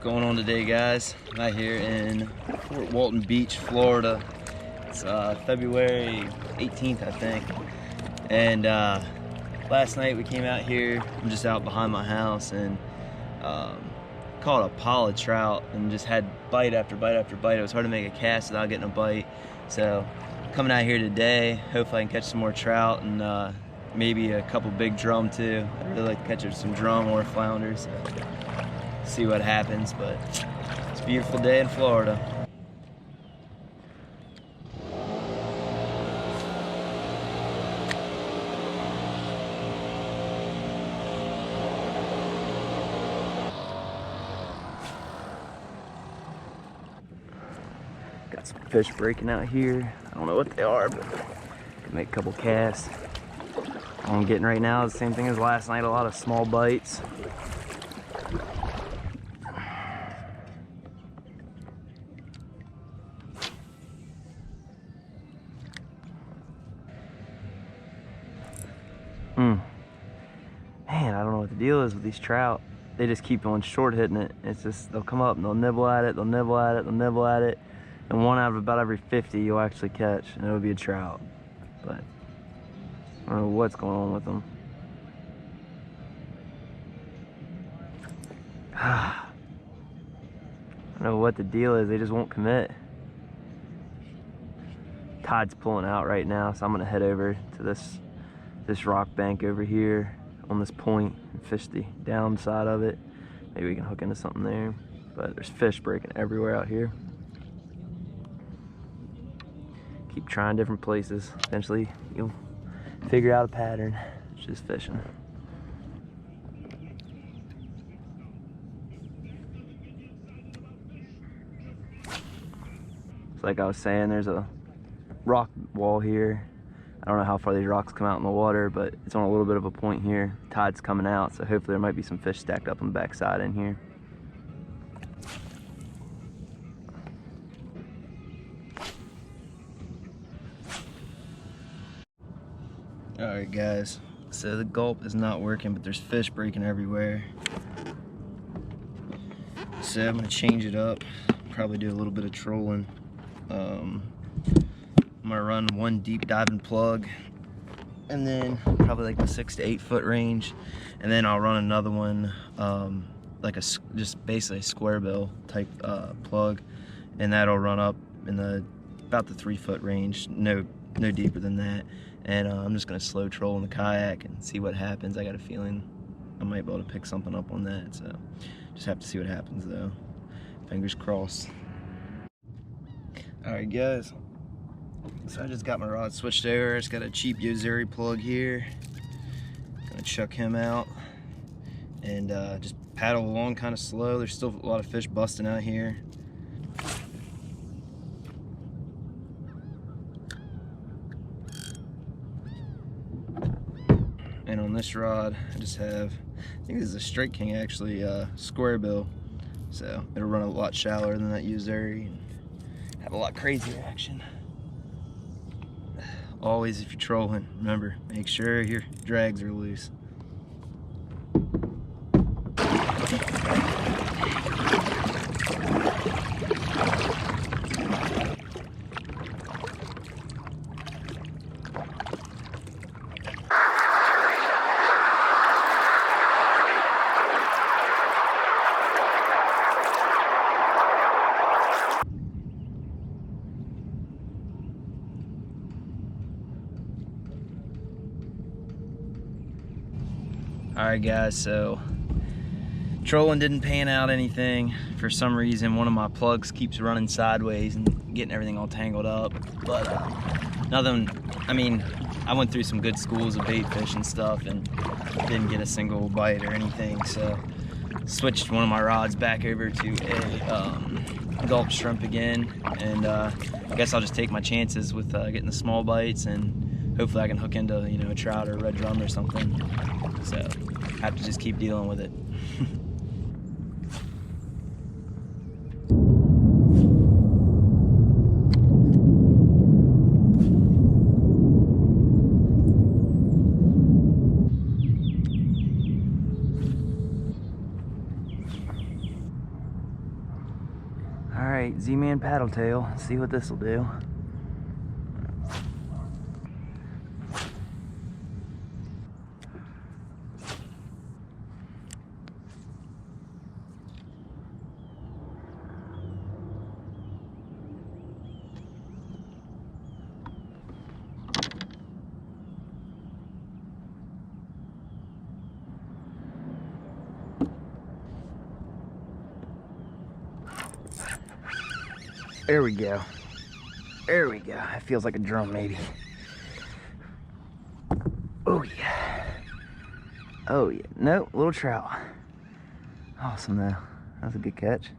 going on today, guys? I'm out here in Fort Walton Beach, Florida. It's February 18th, I think. And last night we came out here. I'm just out behind my house and caught a pile of trout and just had bite after bite after bite. It was hard to make a cast without getting a bite. So coming out here today, hopefully I can catch some more trout and maybe a couple big drum too. I'd really like to catch some drum or flounders. So see what happens, but it's a beautiful day in Florida. Got some fish breaking out here. I don't know what they are, but can make a couple casts. All I'm getting right now is the same thing as last night, a lot of small bites. Man, I don't know what the deal is with these trout. They just keep on short hitting it. It's just, they'll come up and they'll nibble at it, they'll nibble at it, they'll nibble at it. And one out of about every 50 you'll actually catch, and it'll be a trout. But I don't know what's going on with them. I don't know what the deal is, they just won't commit. Tide's pulling out right now, so I'm gonna head over to this rock bank over here on this point and fish the downside of it. Maybe we can hook into something there. But there's fish breaking everywhere out here. Keep trying different places. Eventually you'll figure out a pattern. It's just fishing. It's like I was saying, there's a rock wall here. I don't know how far these rocks come out in the water, but it's on a little bit of a point here. Tide's coming out, so hopefully there might be some fish stacked up on the backside in here. Alright guys, so the gulp is not working, but there's fish breaking everywhere. So I'm gonna change it up, probably do a little bit of trolling. I'm gonna run one deep diving plug and then probably like the 6 to 8 foot range, and then I'll run another one like just basically a square bill type plug, and that'll run up in about the 3 foot range, no deeper than that. And I'm just gonna slow troll in the kayak and see what happens. I got a feeling I might be able to pick something up on that, so just have to see what happens though. Fingers crossed. Alright guys, so I just got my rod switched over. It's got a cheap Yozeri plug here. Gonna chuck him out and just paddle along kind of slow. There's still a lot of fish busting out here. And on this rod, I just have, I think this is a Straight King actually, square bill. So it'll run a lot shallower than that Yozeri and have a lot crazier action. Always, if you're trolling, remember, make sure your drags are loose. Alright guys, so trolling didn't pan out anything. For some reason one of my plugs keeps running sideways and getting everything all tangled up. But nothing, I mean, I went through some good schools of bait fish and stuff and didn't get a single bite or anything. So switched one of my rods back over to a gulp shrimp again, and I guess I'll just take my chances with getting the small bites, and hopefully I can hook into, you know, a trout or a red drum or something. So I have to just keep dealing with it. All right, Z-Man paddle tail. Let's see what this will do. There we go. There we go. It feels like a drum, maybe. Oh, yeah. Oh, yeah. No, little trout. Awesome, though. That was a good catch.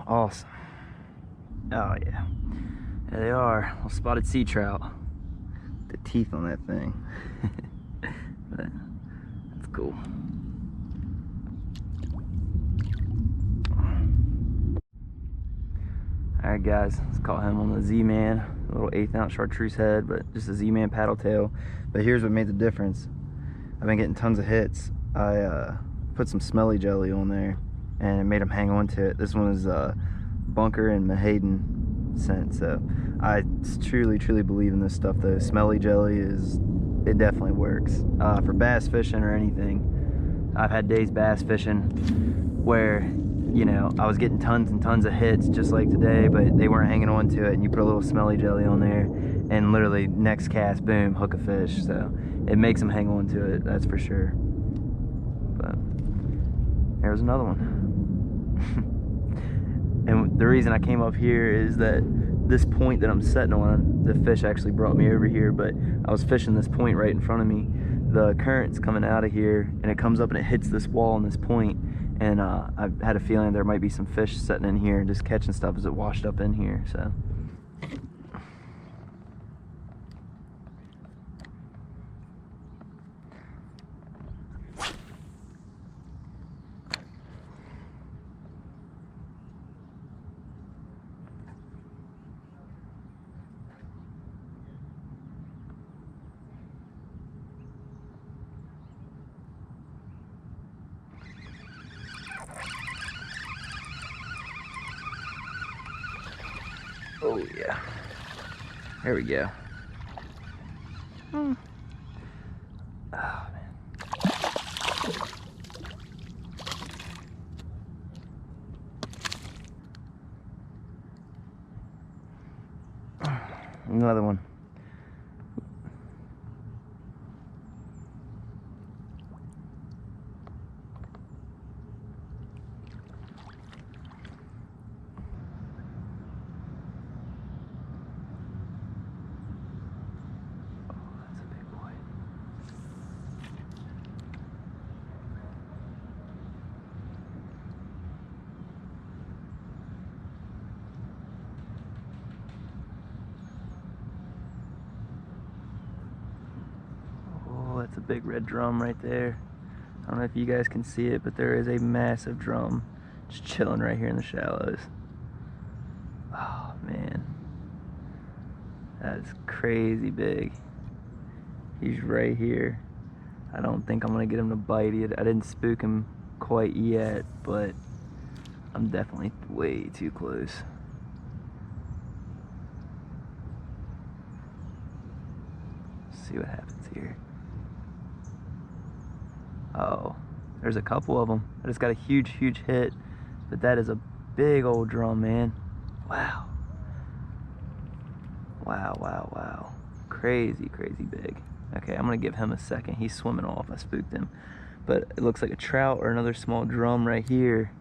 Awesome. Oh, yeah. There they are. Little spotted sea trout. The teeth on that thing. But that's cool. Alright guys, let's call him on the Z-Man. A little 1/8 ounce chartreuse head, but just a Z-Man paddle tail. But here's what made the difference. I've been getting tons of hits. I put some smelly jelly on there and it made them hang on to it. This one is Bunker and Mahayden scent, so I truly believe in this stuff though. Smelly jelly it definitely works. For bass fishing or anything, I've had days bass fishing where, you know, I was getting tons and tons of hits just like today, but they weren't hanging on to it, and you put a little smelly jelly on there and literally next cast, boom, hook a fish. So it makes them hang on to it, that's for sure. But there's another one. And the reason I came up here is that this point that I'm setting on, the fish actually brought me over here, but I was fishing this point right in front of me. The current's coming out of here and it comes up and it hits this wall and this point, and I had a feeling there might be some fish sitting in here and just catching stuff as it washed up in here. So oh yeah, there we go. Oh man. Another one. That's a big red drum right there. I don't know if you guys can see it, but there is a massive drum just chilling right here in the shallows. Oh man, that is crazy big. He's right here. I don't think I'm gonna get him to bite it. I didn't spook him quite yet, but I'm definitely way too close. Let's see what happens here. Oh, there's a couple of them. I just got a huge hit, but that is a big old drum, man. Wow. Wow. Crazy big. Okay, I'm gonna give him a second. He's swimming off. I spooked him. But it looks like a trout or another small drum right here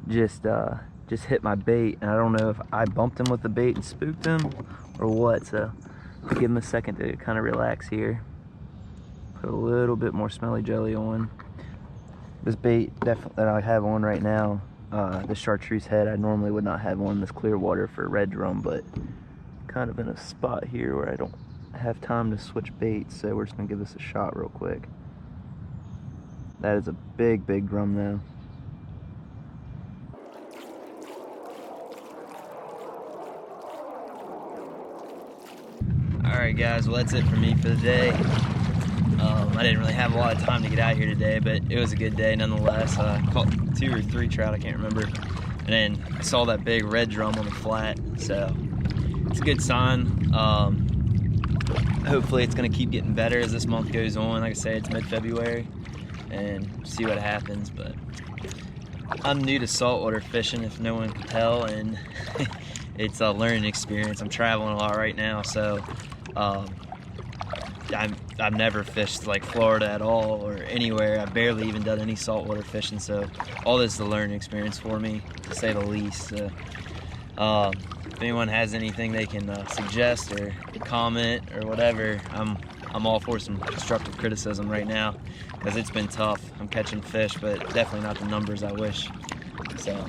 just hit my bait, and I don't know if I bumped him with the bait and spooked him or what, so I'll give him a second to kind of relax here. Put a little bit more smelly jelly on. This bait that I have on right now, the chartreuse head, I normally would not have on this clear water for red drum, but kind of in a spot here where I don't have time to switch baits, so we're just gonna give this a shot real quick. That is a big drum though. Alright guys, well that's it for me for the day. I didn't really have a lot of time to get out here today, but it was a good day nonetheless. Caught 2 or 3 trout, I can't remember. And then I saw that big red drum on the flat, so it's a good sign. Hopefully it's gonna keep getting better as this month goes on. Like I say, it's mid-February, and see what happens. But I'm new to saltwater fishing, if no one can tell, and it's a learning experience. I'm traveling a lot right now, so I've never fished like Florida at all or anywhere. I've barely even done any saltwater fishing, so all this is a learning experience for me, to say the least. So, if anyone has anything they can suggest or comment or whatever, I'm all for some constructive criticism right now, because it's been tough. I'm catching fish, but definitely not the numbers I wish. So,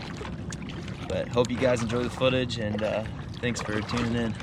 but hope you guys enjoy the footage, and thanks for tuning in.